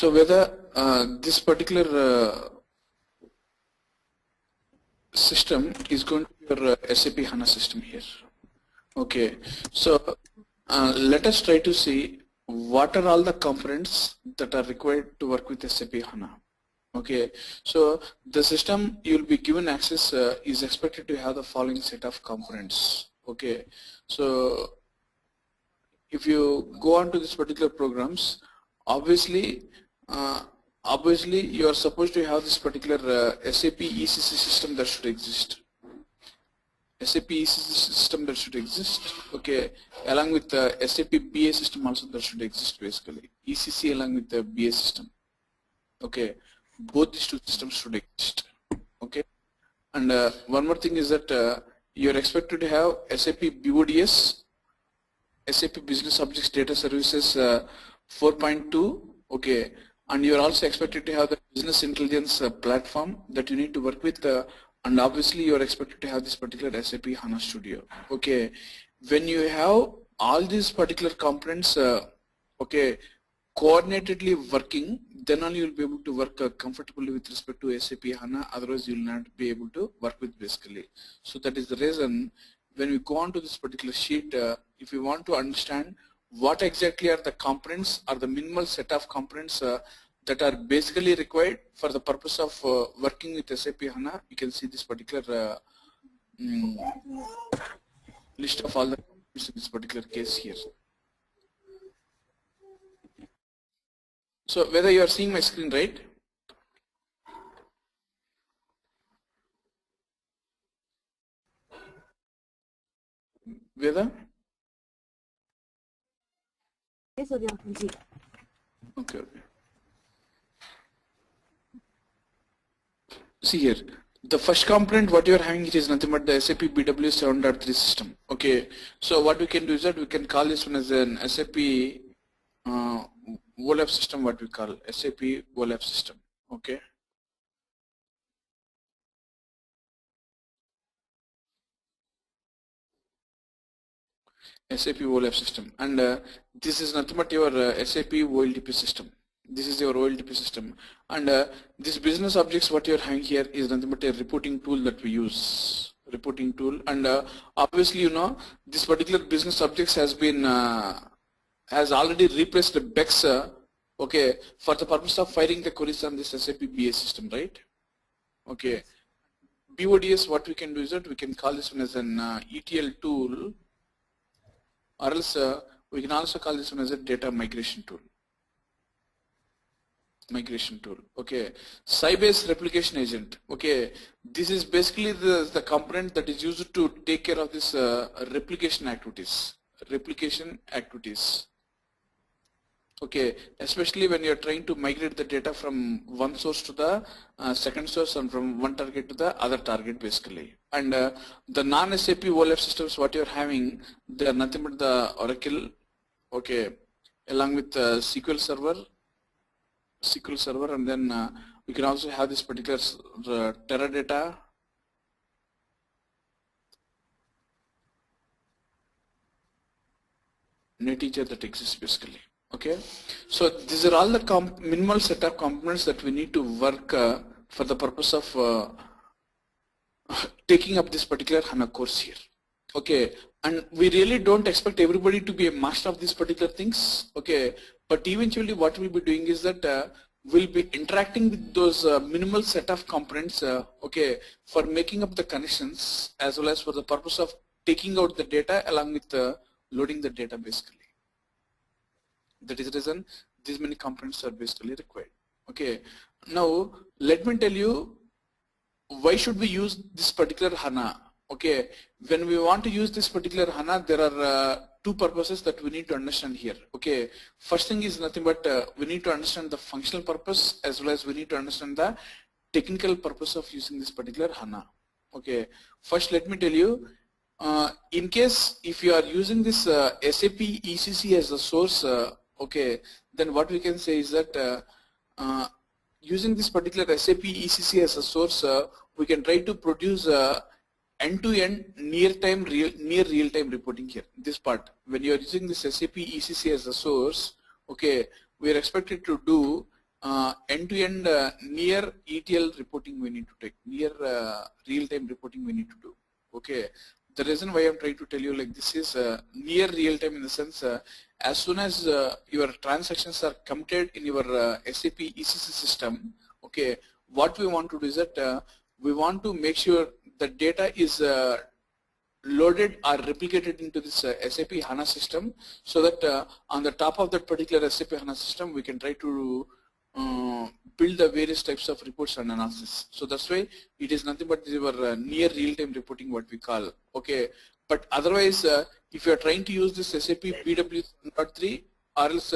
So whether this particular system is going to be your SAP HANA system here. Okay, so let us try to see what are all the components that are required to work with SAP HANA. Okay, so the system you will be given access is expected to have the following set of components. Okay, so if you go on to this particular programs, obviously you are supposed to have this particular SAP ECC system that should exist. SAP ECC system that should exist, okay, along with the SAP BA system also that should exist basically. ECC along with the BA system, okay, both these two systems should exist, okay. And one more thing is that you are expected to have SAP BODS, SAP Business Objects Data Services 4.2, okay, and you are also expected to have the business intelligence platform that you need to work with, and obviously you are expected to have this particular SAP HANA Studio. Okay, when you have all these particular components, okay, coordinatedly working, then only you will be able to work comfortably with respect to SAP HANA. Otherwise, you will not be able to work with basically. So that is the reason when we go on to this particular sheet, if you want to understand what exactly are the components or the minimal set of components that are basically required for the purpose of working with SAP HANA, you can see this particular list of all the components in this particular case here. So whether you are seeing my screen, right? Whether? Yes, sir. Okay. See here, the first component what you are having, it is nothing but the SAP BW 7.3 system. Okay, so what we can do is that we can call this one as an SAP WOLAP system, what we call SAP WOLAP system. Okay. SAP WOLAP system, and this is nothing but your SAP OLTP system. This is your OLTP system, and this business objects what you are having here is nothing but a reporting tool that we use. Reporting tool, and obviously you know this particular business objects has been has already replaced the BEX, okay, for the purpose of firing the queries on this SAP BA system, right? Okay, BODS what we can do is that we can call this one as an ETL tool, or else we can also call this one as a data migration tool. Okay, Sybase replication agent. Okay, this is basically the component that is used to take care of this replication activities. Okay, especially when you are trying to migrate the data from one source to the second source and from one target to the other target basically. And the non-SAP OLAP systems what you are having, they are nothing but the Oracle, okay, along with SQL Server, and then we can also have this particular Teradata, Netezza that exists basically. Okay, so these are all the minimal set of components that we need to work for the purpose of taking up this particular HANA course here. Okay, and we really don't expect everybody to be a master of these particular things. Okay, but eventually what we'll be doing is that we'll be interacting with those minimal set of components, okay, for making up the connections as well as for the purpose of taking out the data along with loading the data basically. That is the reason these many components are basically required. Okay, now let me tell you why should we use this particular HANA. Okay, when we want to use this particular HANA, there are two purposes that we need to understand here. Okay, first thing is nothing but we need to understand the functional purpose as well as we need to understand the technical purpose of using this particular HANA. Okay, first let me tell you, in case if you are using this SAP ECC as a source, okay, then what we can say is that using this particular SAP ECC as a source, we can try to produce end-to-end near real-time reporting here. This part, when you are using this SAP ECC as a source, okay, we are expected to do end-to-end near ETL reporting we need to take, near real-time reporting we need to do. Okay, the reason why I'm trying to tell you like this is near real-time in the sense as soon as your transactions are committed in your SAP ECC system, okay, what we want to do is that we want to make sure the data is loaded or replicated into this SAP HANA system, so that on the top of that particular SAP HANA system we can try to build the various types of reports and analysis. So that's why it is nothing but your near real-time reporting, what we call. Okay, but otherwise if you are trying to use this SAP BW 7.3, or else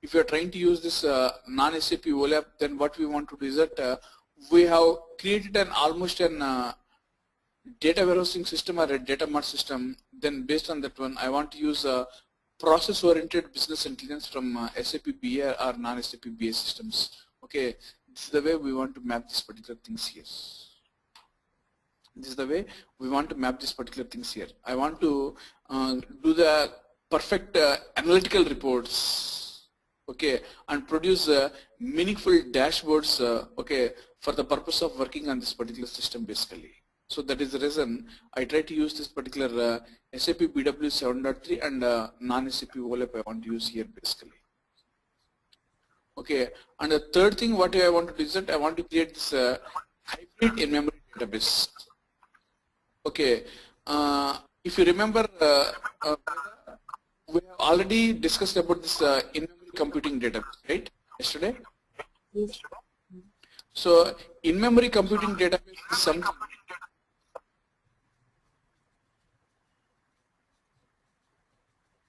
if you are trying to use this non-SAP OLAP, then what we want to do is that we have created an almost an data warehousing system or a data mart system. Then based on that one, I want to use process-oriented business intelligence from SAP BA or non-SAP BA systems. Okay, this is the way we want to map these particular things here. This is the way we want to map these particular things here. I want to do the perfect analytical reports, okay, and produce meaningful dashboards, okay, for the purpose of working on this particular system basically. So that is the reason I try to use this particular SAP BW 7.3 and non-SAP OLAP I want to use here basically. Okay, and the third thing what I want to do is that I want to create this hybrid in-memory database. Okay, if you remember, we have already discussed about this in-memory computing database, right, yesterday? Yes. So in-memory computing database is something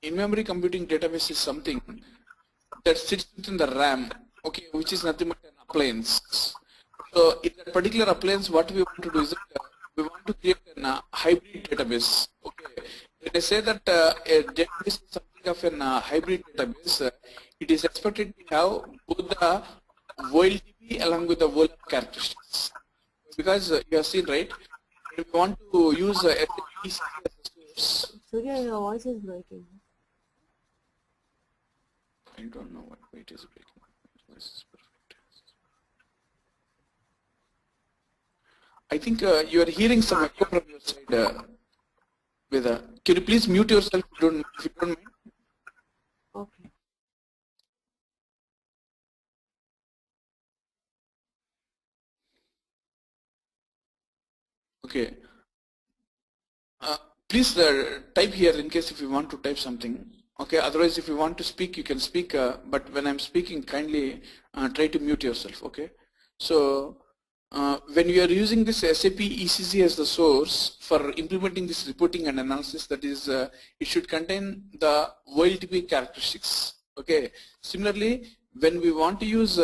in-memory computing database is something that sits within the RAM, okay, which is nothing but an appliance. So in that particular appliance, what we want to do is that we want to create a hybrid database. Okay, when I say that a database is something of a hybrid database, it is expected to have both the OLTP along with the OLAP characteristics. Because you have seen, right, if we want to use SAP ECC as a source. Surya, your voice is breaking. I don't know why it is breaking. This is perfect. I think you are hearing some echo from your side. Veda, can you please mute yourself if you don't mind? Okay. Okay. Please type here in case if you want to type something. Okay, otherwise if you want to speak, you can speak, but when I'm speaking, kindly try to mute yourself, okay? So, when you are using this SAP ECC as the source for implementing this reporting and analysis, that is, it should contain the OLTP characteristics, okay? Similarly, when we want to use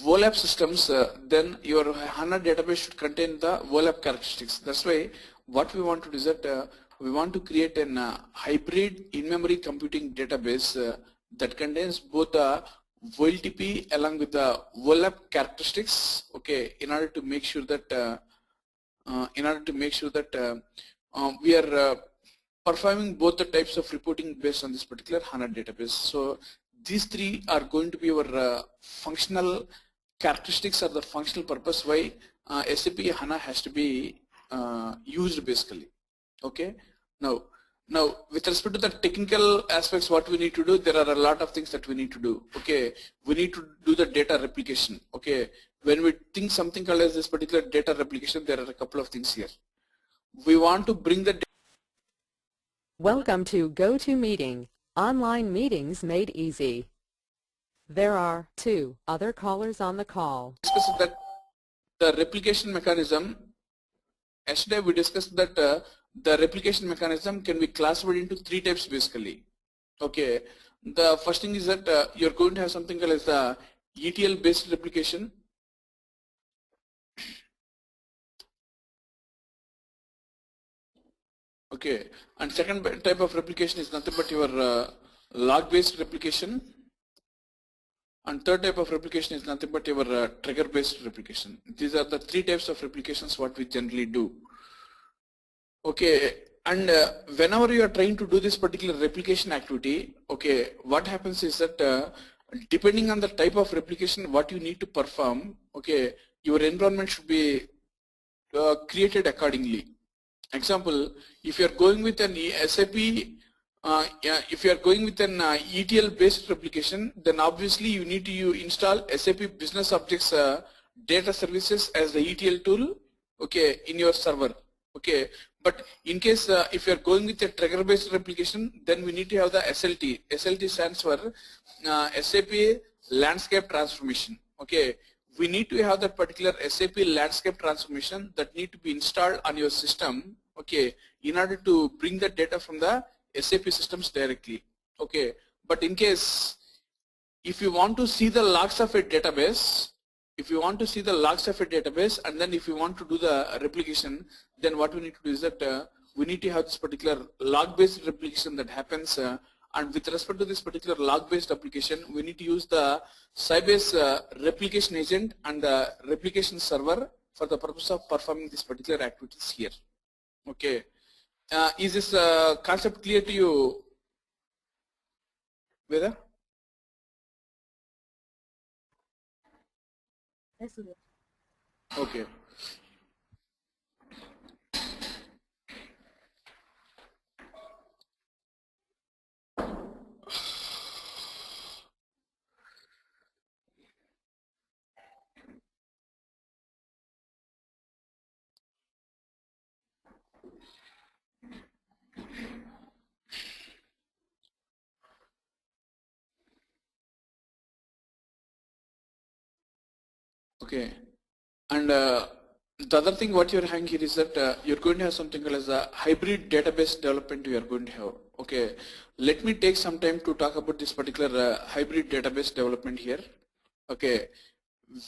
OLAP systems, then your HANA database should contain the OLAP characteristics. That's why what we want to do is that we want to create an hybrid in-memory computing database that contains both the OLTP along with the OLAP characteristics. Okay, in order to make sure that we are performing both the types of reporting based on this particular HANA database. So these three are going to be our functional characteristics or the functional purpose why SAP HANA has to be used basically. Okay. Now with respect to the technical aspects, what we need to do, there are a lot of things that we need to do. Okay, we need to do the data replication. Okay, when we think something called as this particular data replication, there are a couple of things here. We want to bring the Welcome to GoToMeeting, online meetings made easy. There are 2 other callers on the call. Discuss that the replication mechanism. Yesterday we discussed that the replication mechanism can be classified into 3 types basically. Okay, the first thing is that you're going to have something called as the ETL based replication. Okay, and second type of replication is nothing but your log based replication, and third type of replication is nothing but your trigger based replication. These are the 3 types of replications what we generally do. Okay, and whenever you are trying to do this particular replication activity, okay, what happens is that depending on the type of replication what you need to perform, okay, your environment should be created accordingly. Example, if you are going with an SAP, if you are going with an ETL based replication, then obviously you need to install SAP Business Objects Data Services as the ETL tool, okay, in your server, okay. But in case if you are going with a trigger based replication, then we need to have the SLT. SLT stands for SAP Landscape Transformation, okay. We need to have that particular SAP landscape transformation that need to be installed on your system, okay, in order to bring the data from the SAP systems directly, okay. But in case if you want to see the logs of a database, and then if you want to do the replication, then what we need to do is that we need to have this particular log-based replication that happens. And with respect to this particular log-based application, we need to use the Sybase replication agent and the replication server for the purpose of performing this particular activities here. Okay, is this concept clear to you, Veda? Yes, Surya. Okay. Okay, and the other thing what you're having here is that you're going to have something called as a hybrid database development you are going to have. Okay, let me take some time to talk about this particular hybrid database development here. Okay,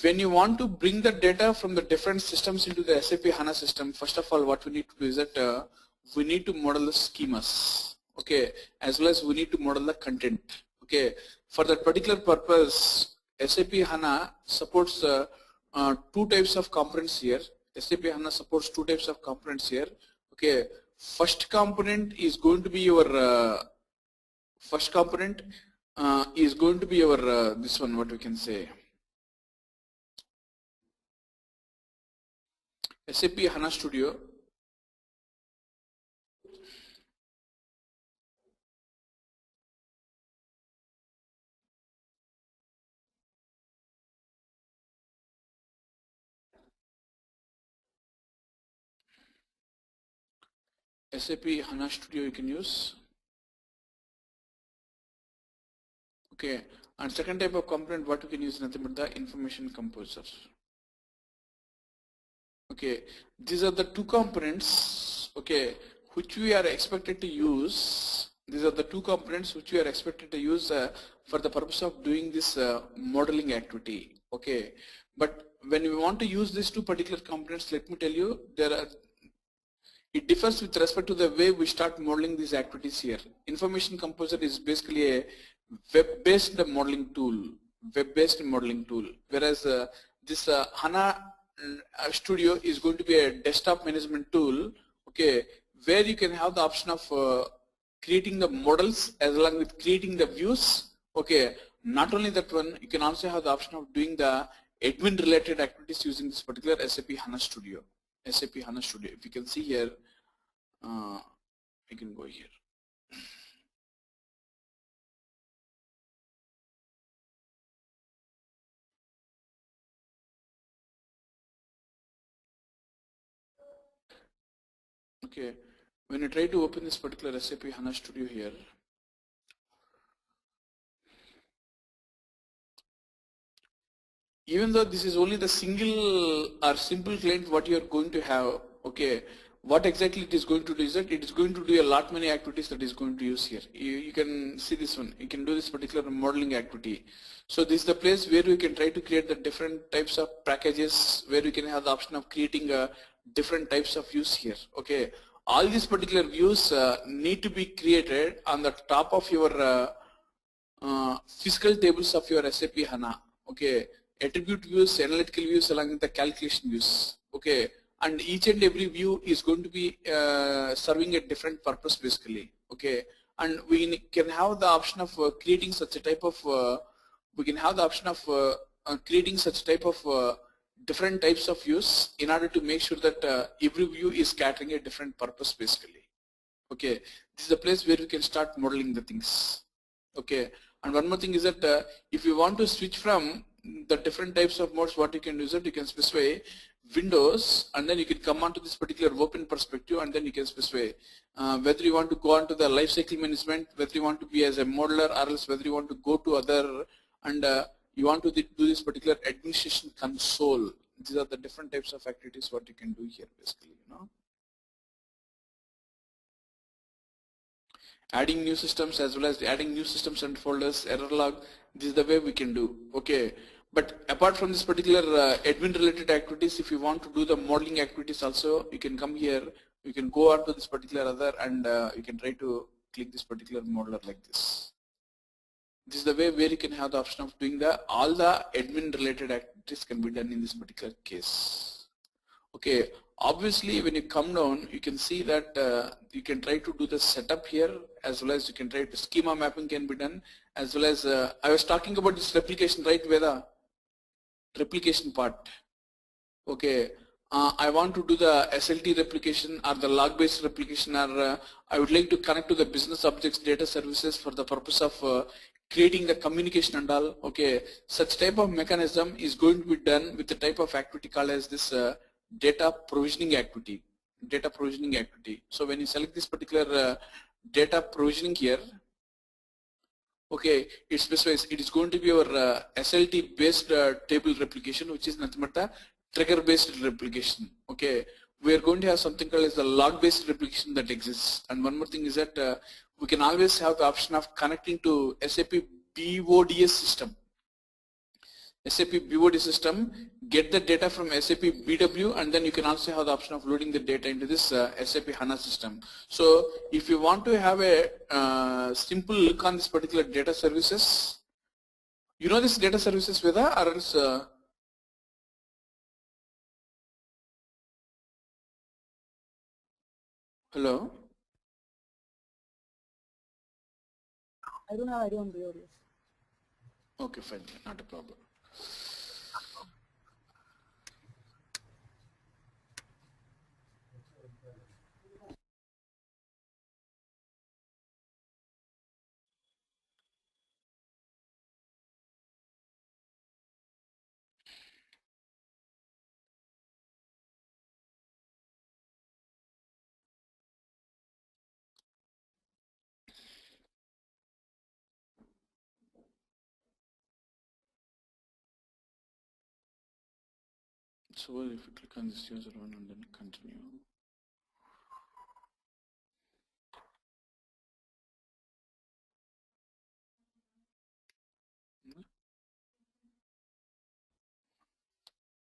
when you want to bring the data from the different systems into the SAP HANA system, first of all what we need to do is that we need to model the schemas, okay, as well as we need to model the content. Okay, for that particular purpose, SAP HANA supports two types of components here. SAP HANA supports two types of components here. Okay, first component is going to be your this one, what we can say, SAP HANA Studio. SAP HANA Studio you can use. Okay, and second type of component what you can use is nothing but the information composer. Okay, these are the two components, okay, which we are expected to use. These are the two components which we are expected to use for the purpose of doing this modeling activity. Okay, but when we want to use these two particular components, let me tell you, it differs with respect to the way we start modeling these activities here. Information Composer is basically a web-based modeling tool, whereas this HANA Studio is going to be a desktop management tool, okay, where you can have the option of creating the models as along with creating the views. Okay, not only that one, you can also have the option of doing the admin related activities using this particular SAP HANA Studio. If you can see here, I can go here. Okay, when you try to open this particular SAP HANA Studio here, even though this is only the single or simple client what you are going to have, okay, what exactly it is going to do is that it is going to do a lot many activities that is going to use here. You can see this one, you can do this particular modeling activity. So this is the place where we can try to create the different types of packages, where we can have the option of creating different types of views here. Okay, all these particular views need to be created on the top of your physical tables of your SAP HANA. Okay, attribute views, analytical views along with the calculation views. Okay, and each and every view is going to be serving a different purpose basically. Okay, and we can have the option of creating such a type of we can have the option of creating such type of different types of views in order to make sure that every view is catering a different purpose basically. Okay, this is the place where we can start modeling the things. Okay, and one more thing is that if you want to switch from the different types of modes, what you can do is that you can specify Windows, and then you can come onto this particular open perspective, and then you can specify whether you want to go on to the lifecycle management, whether you want to be as a modeler, or else whether you want to go to other, and you want to do this particular administration console. These are the different types of activities what you can do here basically, you know. Adding new systems as well as adding new systems and folders, error log, this is the way we can do. Okay, but apart from this particular admin related activities, if you want to do the modeling activities also, you can come here, you can go on to this particular other, and you can try to click this particular modeler like this. This is the way where you can have the option of doing all the admin related activities can be done in this particular case. Okay, obviously when you come down, you can see that you can try to do the setup here, as well as you can try to schema mapping can be done, as well as I was talking about this replication, right, Veda? Replication part. Okay, I want to do the SLT replication or the log based replication, or I would like to connect to the business objects data services for the purpose of creating the communication and all. Okay, such type of mechanism is going to be done with the type of activity called as this data provisioning activity. Data provisioning activity. So when you select this particular data provisioning here, okay, it specifies it is going to be your SLT based table replication, which is nothing but the trigger based replication. Okay, we are going to have something called as the log based replication that exists. And one more thing is that we can always have the option of connecting to SAP BODS system. SAP BOD system, get the data from SAP BW, and then you can also have the option of loading the data into this SAP HANA system. So if you want to have a simple look on this particular data services, you know this data services Veda, or else hello? I don't have idea on BODS. Okay, fine, not a problem. So if you click on this user one and then continue.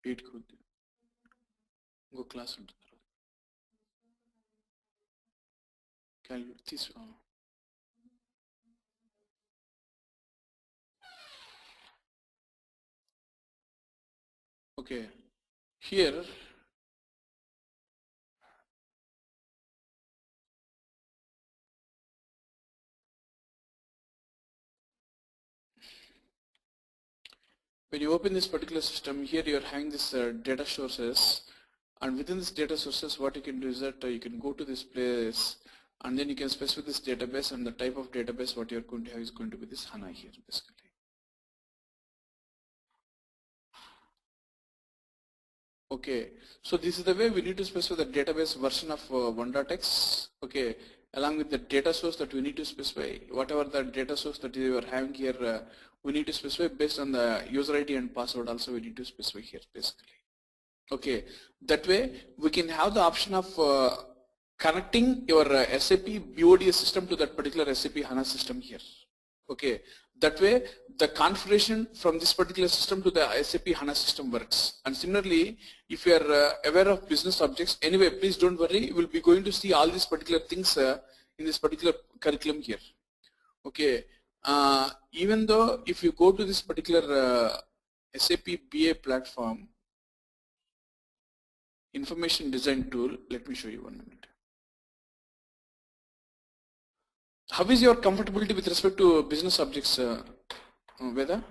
Eight go class into this. Okay, here when you open this particular system, here you are having this data sources, and within this data sources what you can do is that you can go to this place, and then you can specify this database, and the type of database what you are going to have is going to be this HANA here basically. Okay, so this is the way we need to specify the database version of 1.x. Okay, along with the data source that we need to specify, whatever the data source that you are having here, we need to specify based on the user ID and password also we need to specify here basically. Okay, that way we can have the option of connecting your SAP BODS system to that particular SAP HANA system here. Okay, that way the configuration from this particular system to the SAP HANA system works. And similarly, if you are aware of business objects, anyway, please don't worry, you will be going to see all these particular things in this particular curriculum here. Okay, even though if you go to this particular SAP BA platform, information design tool, let me show you 1 minute. How is your comfortability with respect to business objects, Veda?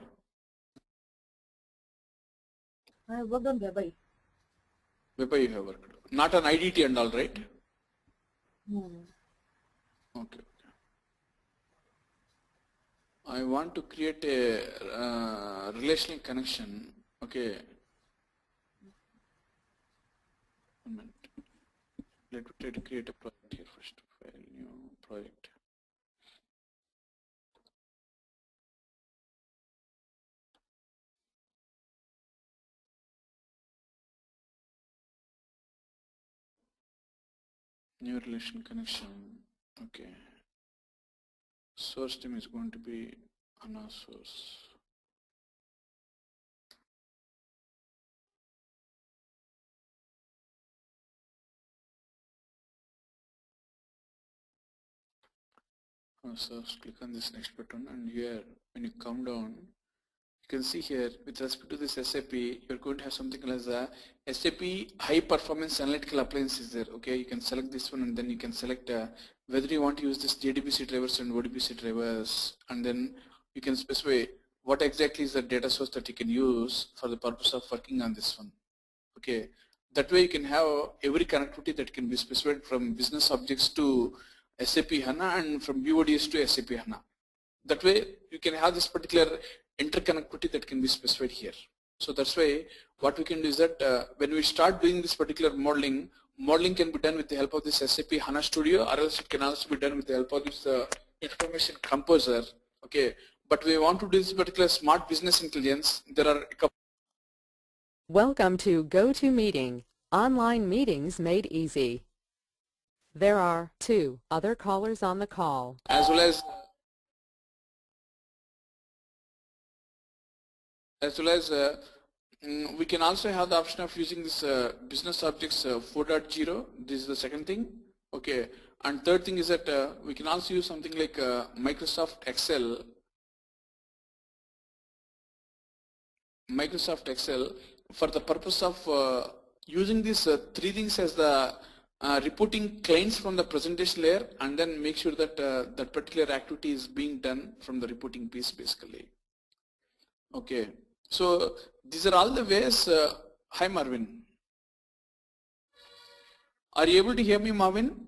I have worked on Webby. Webby you have worked. Not on IDT and all, right? Hmm. Okay. I want to create a relational connection. Okay. One minute. Let me try to create a project here first. File, new project. New relation connection. Okay. Source name is going to be HANA source. So click on this next button, and here when you come down, you can see here with respect to this SAP, you're going to have something as a SAP high performance analytical appliance is there. Okay, you can select this one, and then you can select whether you want to use this JDBC drivers and ODBC drivers, and then you can specify what exactly is the data source that you can use for the purpose of working on this one. Okay, that way you can have every connectivity that can be specified from business objects to SAP HANA and from BODS to SAP HANA. That way you can have this particular interconnectivity that can be specified here. So that's why what we can do is that when we start doing this particular modeling can be done with the help of this SAP HANA Studio, or else it can also be done with the help of this information composer. Okay, but we want to do this particular smart business intelligence. There are a couple. Welcome to GoToMeeting, online meetings made easy. There are 2 other callers on the call. As well as we can also have the option of using this business objects 4.0. This is the second thing. Okay, and third thing is that we can also use something like Microsoft Excel for the purpose of using these 3 things as the reporting clients from the presentation layer, and then make sure that that particular activity is being done from the reporting piece basically. Okay, so these are all the ways. Hi Marvin, are you able to hear me, Marvin?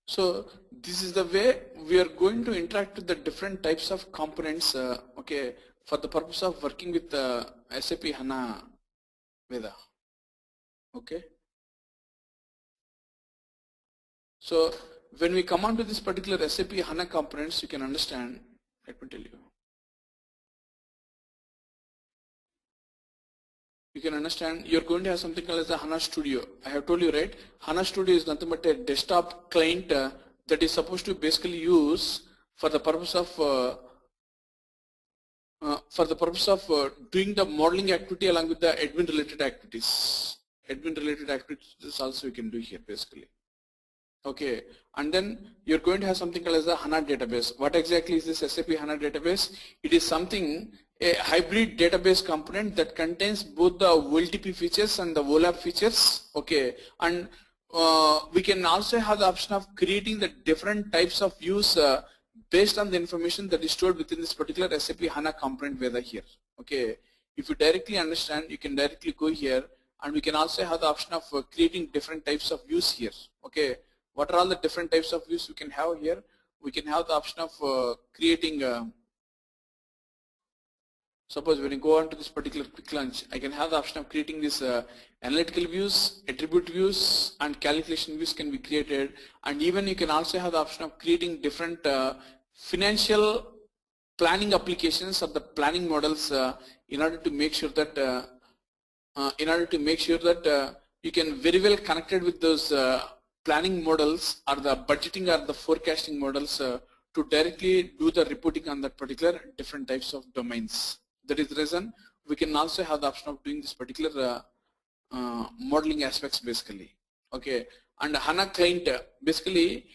So this is the way we are going to interact with the different types of components, okay, for the purpose of working with SAP HANA Veda. Okay. So when we come on to this particular SAP HANA components, you can understand. Let me tell you. You can understand you're going to have something called as the HANA Studio. I have told you, right? HANA Studio is nothing but a desktop client that is supposed to basically use for the purpose of doing the modeling activity along with the admin related activities. Admin related activities also you can do here basically. Okay, and then you're going to have something called as the HANA database. What exactly is this SAP HANA database? It is something, a hybrid database component that contains both the OLTP features and the OLAP features. Okay, and we can also have the option of creating the different types of views based on the information that is stored within this particular SAP HANA component whether here. Okay, if you directly understand, you can directly go here, and we can also have the option of creating different types of views here. Okay, what are all the different types of views we can have here? We can have the option of creating, suppose when you go on to this particular quick launch, I can have the option of creating this analytical views, attribute views, and calculation views can be created. And even you can also have the option of creating different financial planning applications or the planning models in order to make sure that you can very well connected with those planning models or the budgeting or the forecasting models to directly do the reporting on that particular different types of domains. That is the reason we can also have the option of doing this particular modeling aspects basically. Okay, and HANA client basically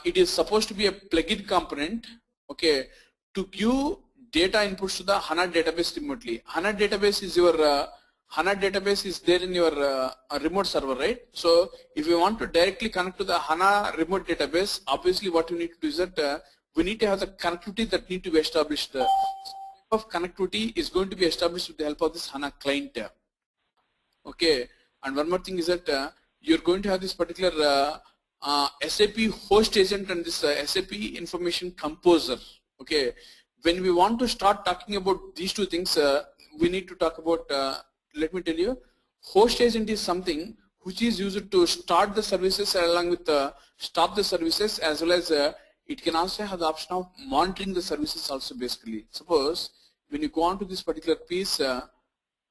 it is supposed to be a plugin component, okay, to give data inputs to the HANA database remotely. HANA database is your HANA database is there in your remote server, right? So if you want to directly connect to the HANA remote database, obviously what you need to do is that we need to have the connectivity that need to be established. The type of connectivity is going to be established with the help of this HANA client. Okay, and one more thing is that you're going to have this particular SAP host agent and this SAP information composer. Okay, when we want to start talking about these two things, we need to talk about, let me tell you, host agent is something which is used to start the services along with stop the services, as well as it can also have the option of monitoring the services also basically. Suppose when you go on to this particular piece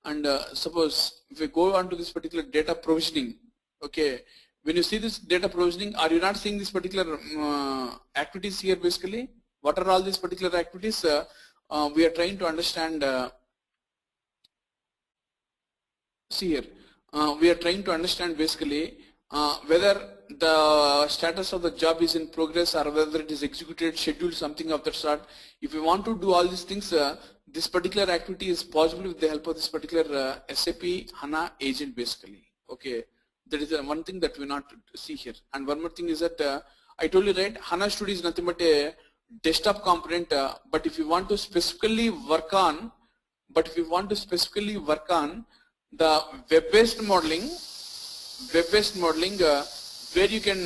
and suppose if we go on to this particular data provisioning, okay, when you see this data provisioning, are you not seeing this particular activities here basically? What are all these particular activities? We are trying to understand, see here, we are trying to understand basically whether the status of the job is in progress or whether it is executed, scheduled, something of that sort. If we want to do all these things, this particular activity is possible with the help of this particular SAP HANA agent basically. Okay, that is one thing that we not see here. And one more thing is that I told you, right, HANA Studio is nothing but a desktop component, but if you want to specifically work on, the web-based modeling, where you can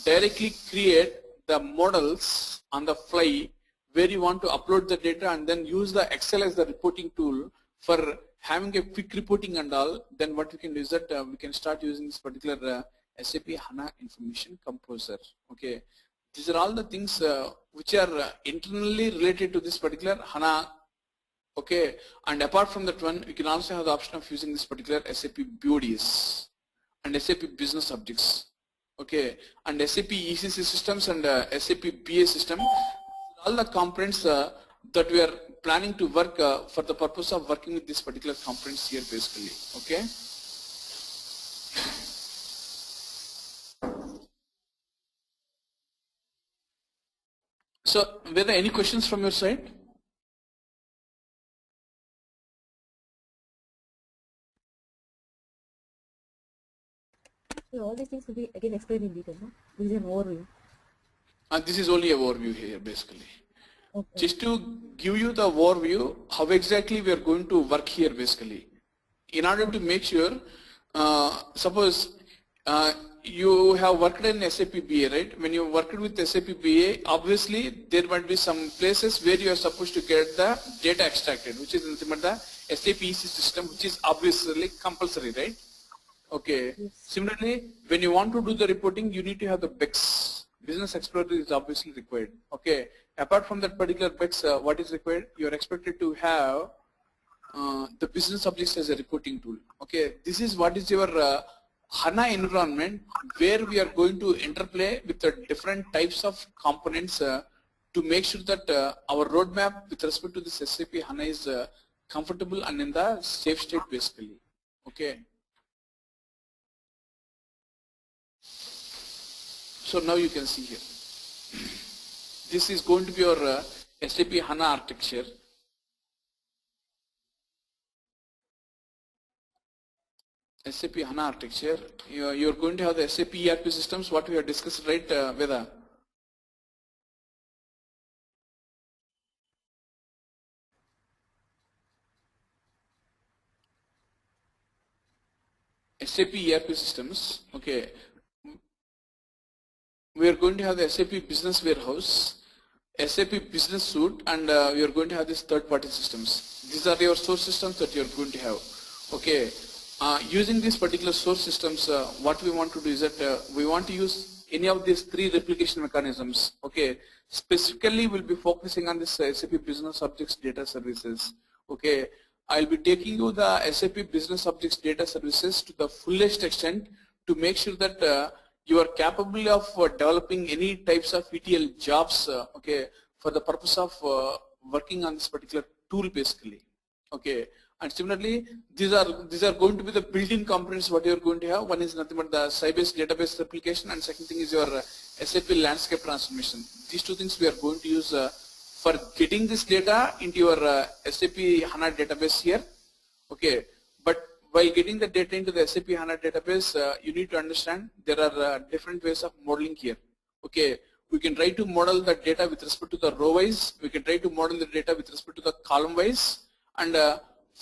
directly create the models on the fly, where you want to upload the data and then use the Excel as the reporting tool for having a quick reporting and all, then what we can do is that we can start using this particular SAP HANA Information Composer. Okay, these are all the things which are internally related to this particular HANA. Okay, and apart from that one, we can also have the option of using this particular SAP BODS and SAP Business Objects. Okay, and SAP ECC systems and SAP BA system, all the components that we are planning to work for the purpose of working with this particular components here basically. Okay. So, were there any questions from your side? So all these things will be again explained in detail, no? This is an overview. And this is only a overview here basically. Okay. Just to give you the overview, how exactly we are going to work here basically. In order to make sure, suppose you have worked in SAP BA, right? When you worked with SAP BA, obviously there might be some places where you are supposed to get the data extracted, which is nothing but the SAP EC system, which is obviously compulsory, right? Okay. Yes. Similarly, when you want to do the reporting, you need to have the BEX. Business Explorer is obviously required. Okay. Apart from that particular BEX, what is required? You are expected to have the business objects as a reporting tool. Okay. This is what is your HANA environment, where we are going to interplay with the different types of components to make sure that our roadmap with respect to this SAP HANA is comfortable and in the safe state basically. Okay. So now you can see here. This is going to be your SAP HANA architecture. SAP HANA architecture. You're going to have the SAP ERP systems, what we have discussed, right, Veda? SAP ERP systems. Okay. We are going to have the SAP Business Warehouse, SAP Business Suite, and we are going to have these third-party systems. These are your source systems that you are going to have. Okay. Using these particular source systems, what we want to do is that we want to use any of these three replication mechanisms. Okay. Specifically, we'll be focusing on this SAP Business Objects Data Services. Okay. I'll be taking you the SAP Business Objects Data Services to the fullest extent to make sure that you are capable of developing any types of ETL jobs, okay, for the purpose of working on this particular tool basically. Okay. And similarly, these are going to be the built-in components what you are going to have. One is nothing but the Sybase database replication, and second thing is your SAP landscape transformation. These two things we are going to use for getting this data into your SAP HANA database here. Okay. But while getting the data into the SAP HANA database, you need to understand there are different ways of modeling here. Okay. we can try to model the data with respect to the row wise, we can try to model the data with respect to the column wise, and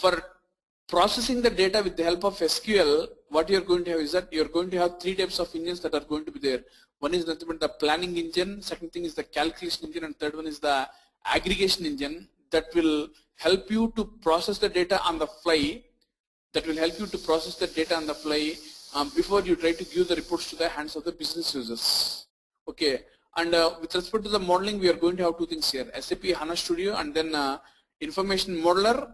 for processing the data with the help of SQL, what you're going to have is that you're going to have three types of engines that are going to be there. One is nothing but the planning engine, second thing is the calculation engine, and third one is the aggregation engine that will help you to process the data on the fly, before you try to give the reports to the hands of the business users. Okay, and with respect to the modeling, we are going to have two things here, SAP HANA Studio, and then information modeler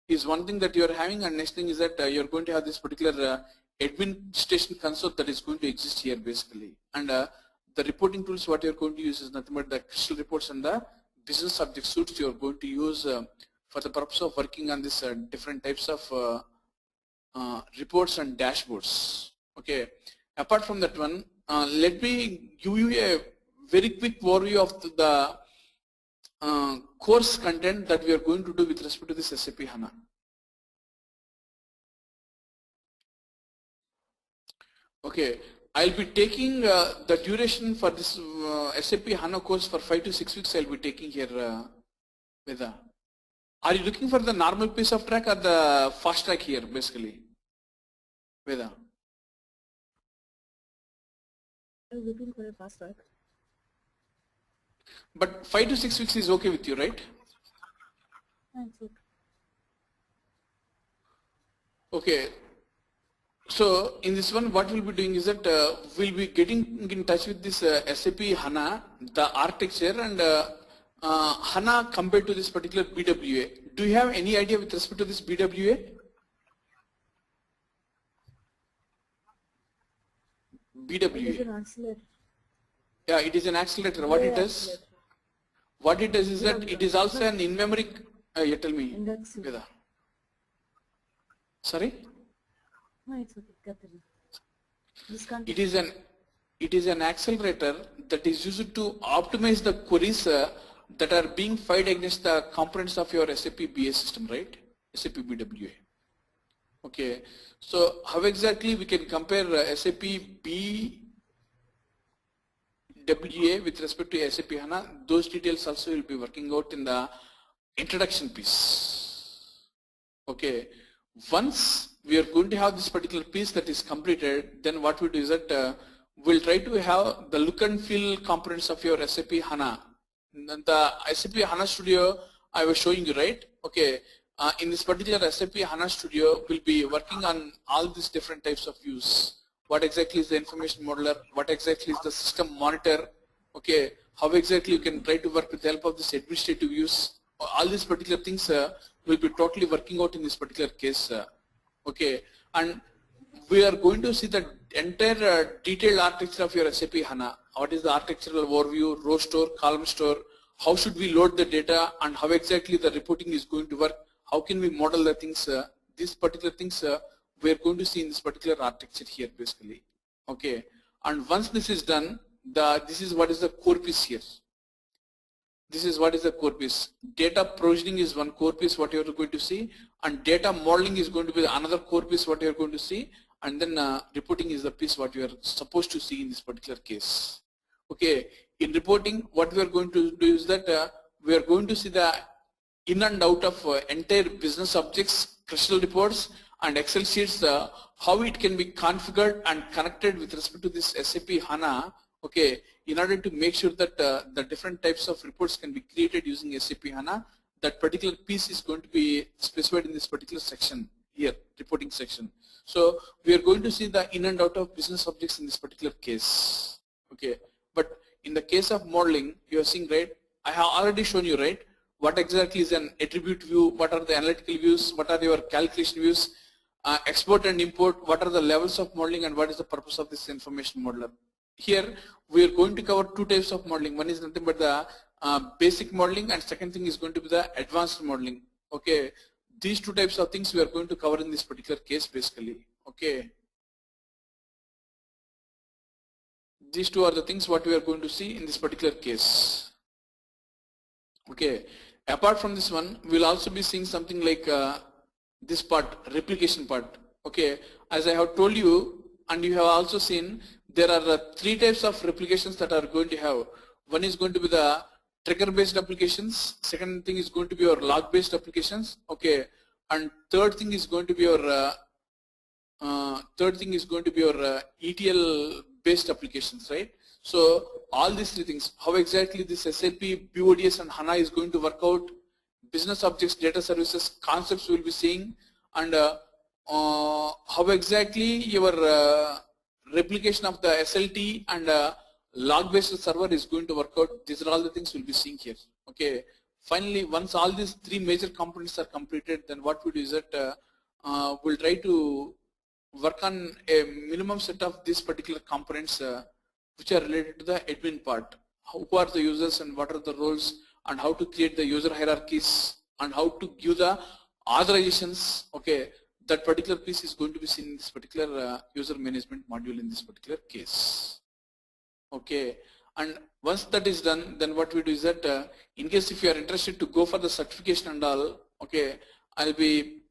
is one thing that you are having, and next thing is that you are going to have this particular administration console that is going to exist here basically. And the reporting tools what you are going to use is nothing but the Crystal reports and the business object suites you are going to use for the purpose of working on this different types of reports and dashboards. Okay, apart from that one, let me give you a very quick overview of the course content that we are going to do with respect to this SAP HANA. Okay, I'll be taking the duration for this SAP HANA course for 5 to 6 weeks. I'll be taking here, Veda. Are you looking for the normal piece of track or the fast track here basically, Veda? I'm looking for a fast track. But 5 to 6 weeks is okay with you, right? Thanks. Okay. Okay. So in this one, what we'll be doing is that we'll be getting in touch with this SAP HANA, the architecture, and HANA compared to this particular BWA. Do you have any idea with respect to this BWA? It is BWA. an accelerator. Yeah, it is an accelerator. What it does? Accelerator. What it does is that it is also an in-memory. You tell me, Index. Veda. Sorry. No, it's okay. Got it. This can't. It is an accelerator that is used to optimize the queries that are being fired against the components of your SAP BA system, right? SAP BWA. Okay. So how exactly we can compare SAP BWA with respect to SAP HANA? Those details also will be working out in the introduction piece. Okay. Once we are going to have this particular piece that is completed, then what we do is that we'll try to have the look and feel components of your SAP HANA. The SAP HANA Studio I was showing you, right? Okay. In this particular SAP HANA Studio, we'll be working on all these different types of views. What exactly is the information modeler? What exactly is the system monitor? Okay. How exactly you can try to work with the help of this administrative views? All these particular things will be totally working out in this particular case. Okay, and we are going to see the entire detailed architecture of your SAP HANA. What is the architectural overview, row store, column store, how should we load the data, and how exactly the reporting is going to work, how can we model the things, these particular things we are going to see in this particular architecture here basically. Okay, and once this is done, this is what is the core piece here. This is what is the core piece. Data provisioning is one core piece what you are going to see, and data modeling is going to be another core piece what you are going to see, and then reporting is the piece what you are supposed to see in this particular case. Okay, in reporting what we are going to do is that we are going to see the in and out of entire business objects, Crystal reports and Excel sheets, how it can be configured and connected with respect to this SAP HANA. Okay, in order to make sure that the different types of reports can be created using SAP HANA, that particular piece is going to be specified in this particular section here, reporting section. So we are going to see the in and out of business objects in this particular case. Okay, but in the case of modeling, you are seeing, right, I have already shown you, right, what exactly is an attribute view, what are the analytical views, what are your calculation views, export and import, what are the levels of modeling, and what is the purpose of this information modeler. Here we are going to cover two types of modeling. One is nothing but the basic modeling, and second thing is going to be the advanced modeling. Okay, these two types of things we are going to cover in this particular case basically. Okay, these two are the things what we are going to see in this particular case. Okay, apart from this one, we'll also be seeing something like this part, replication part. Okay, as I have told you, and you have also seen there are three types of replications that are going to have. One is going to be the trigger based applications, second thing is going to be your log based applications, okay, and third thing is going to be your ETL based applications, right? So all these three things, how exactly this SAP, BODS and HANA is going to work out, business objects, data services, concepts we'll be seeing, and how exactly your replication of the SLT and log based server is going to work out. These are all the things we'll be seeing here, okay. Finally, once all these three major components are completed, then what we do is that we'll try to work on a minimum set of these particular components which are related to the admin part. Who are the users and what are the roles, and how to create the user hierarchies, and how to give the authorizations, okay. That particular piece is going to be seen in this particular user management module in this particular case, okay. And once that is done, then what we do is that in case if you are interested to go for the certification and all, okay, I'll be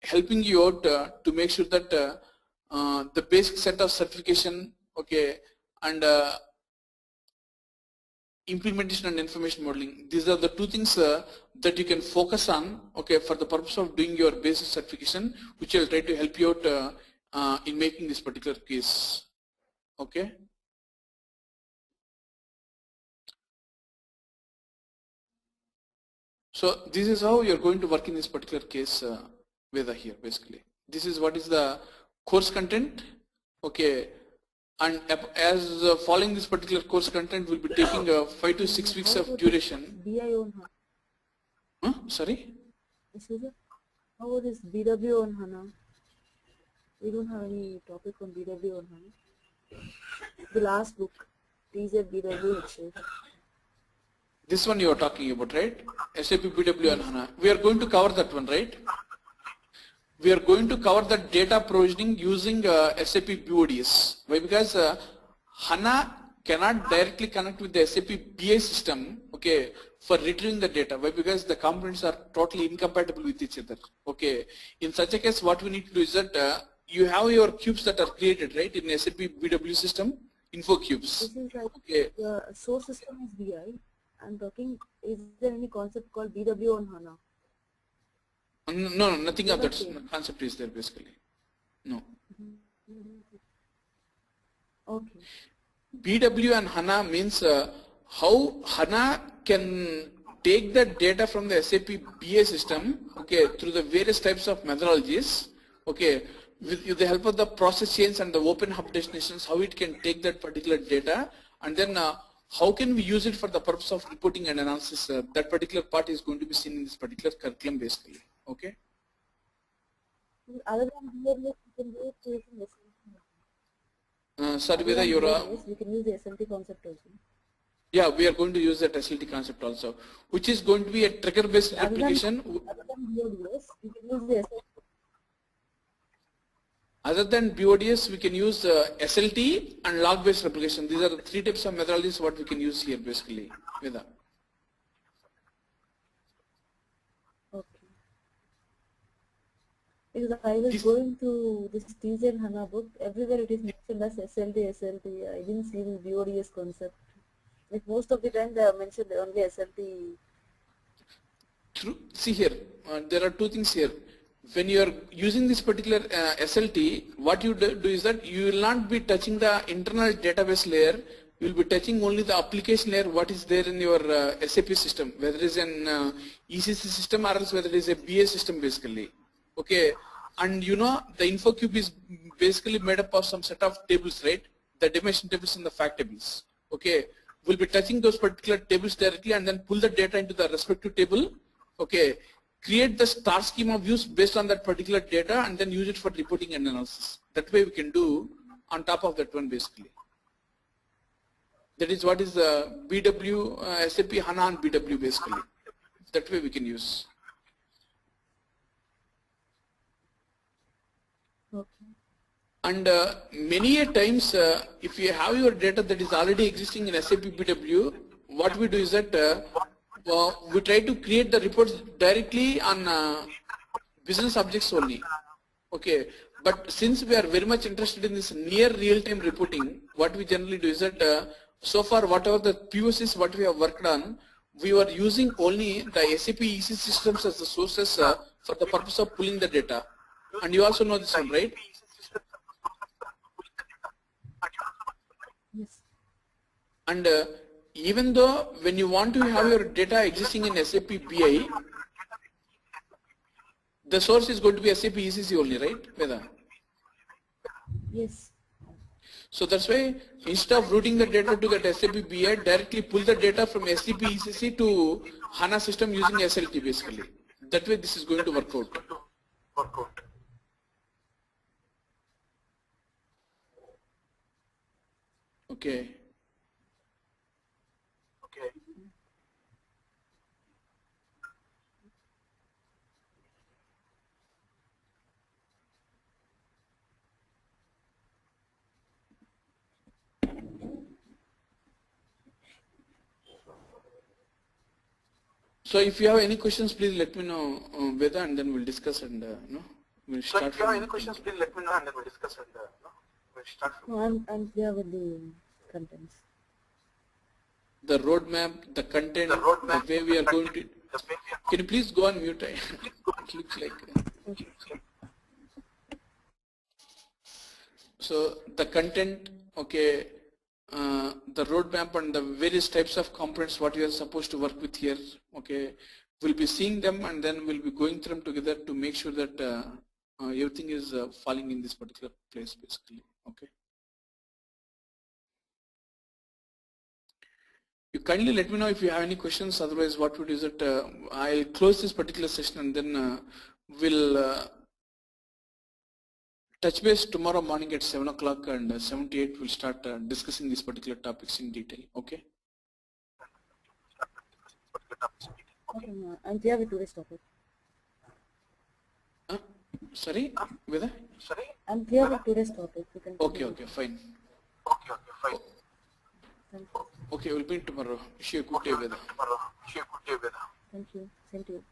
helping you out to make sure that the basic set of certification, okay, and implementation and information modeling, these are the two things that you can focus on, okay, for the purpose of doing your basic certification, which I'll try to help you out in making this particular case, okay. So this is how you're going to work in this particular case, Veda here basically. This is what is the course content, okay, and as following this particular course content will be taking 5 to 6 weeks of duration. BI on HANA. Sorry? How about this BW on HANA? We don't have any topic on BW on HANA. The last book, TZ BW HA. This one you are talking about, right? SAP BW and HANA. We are going to cover that one, right? We are going to cover the data provisioning using SAP BODS. Why? Because HANA cannot directly connect with the SAP BI system, okay, for retrieving the data. Why? Because the components are totally incompatible with each other, okay. In such a case, what we need to do is that you have your cubes that are created, right, in SAP BW system, info cubes. This is like okay. The source system is BI. I'm talking, is there any concept called BW on HANA? No, nothing of that concept is there basically. No. Okay. BW and HANA means how HANA can take the data from the SAP BA system, okay, through the various types of methodologies, okay, with the help of the process chains and the open hub destinations, how it can take that particular data, and then how can we use it for the purpose of reporting and analysis. That particular part is going to be seen in this particular curriculum basically, okay. Other than BWS, we can do it using SLT. Sorry, Veda, you're we can use the SLT concept also. Yeah, we are going to use that SLT concept also, which is going to be a trigger based application. Other than BWS, we can use the SLT. Other than BODS, we can use SLT and log based replication. These are the three types of methodologies what we can use here basically, Veda. Okay. Because I was going to this TZ HANA book, everywhere it is mentioned as SLT. I didn't see the BODS concept. Like most of the time they have mentioned only SLT. True. See here, there are two things here. When you are using this particular SLT, what you do is that you will not be touching the internal database layer. You will be touching only the application layer, what is there in your SAP system, whether it is an ECC system or else whether it is a BA system basically. Okay, and you know the InfoCube is basically made up of some set of tables, right? The dimension tables and the fact tables. Okay, we'll be touching those particular tables directly and then pull the data into the respective table. Okay, create the star schema views based on that particular data and then use it for reporting and analysis. That way we can do on top of that one basically. That is what is the BW, SAP HANA and BW basically. That way we can use. Okay. And many a times if you have your data that is already existing in SAP BW, what we do is that we try to create the reports directly on business objects only. Okay, But since we are very much interested in this near real-time reporting, what we generally do is that so far whatever the POCs what we have worked on, we were using only the SAP EC systems as the sources for the purpose of pulling the data. And you also know this one, right? Yes. And even though when you want to have your data existing in SAP BI, the source is going to be SAP ECC only, right, Veda? Yes. So that's why instead of routing the data to that SAP BI, directly pull the data from SAP ECC to HANA system using SLT basically. That way this is going to work out. Okay. So if you have any questions, please let me know, Veda, and then we'll discuss and we'll start. So if you have any questions, please let me know, and then we'll discuss and we'll start. No, I'm clear with the contents. The roadmap, the content, the way we are going to. Can you please go on mute? It looks like. So the content, okay, the roadmap and the various types of components what we are supposed to work with here, okay, we'll be seeing them and then we'll be going through them together to make sure that everything is falling in this particular place basically, okay. You kindly let me know if you have any questions, otherwise what we'll do is that I'll close this particular session and then we'll touch base tomorrow morning at 7 o'clock and 7 to 8 we'll start discussing these particular topics in detail, okay? Okay, I'm clear with today's topic. Sorry, Veda? I'm clear with today's topic. You can Okay, fine. Thank you. Okay, we'll meet tomorrow. Wish you a good day, Veda. Thank you. Same to you.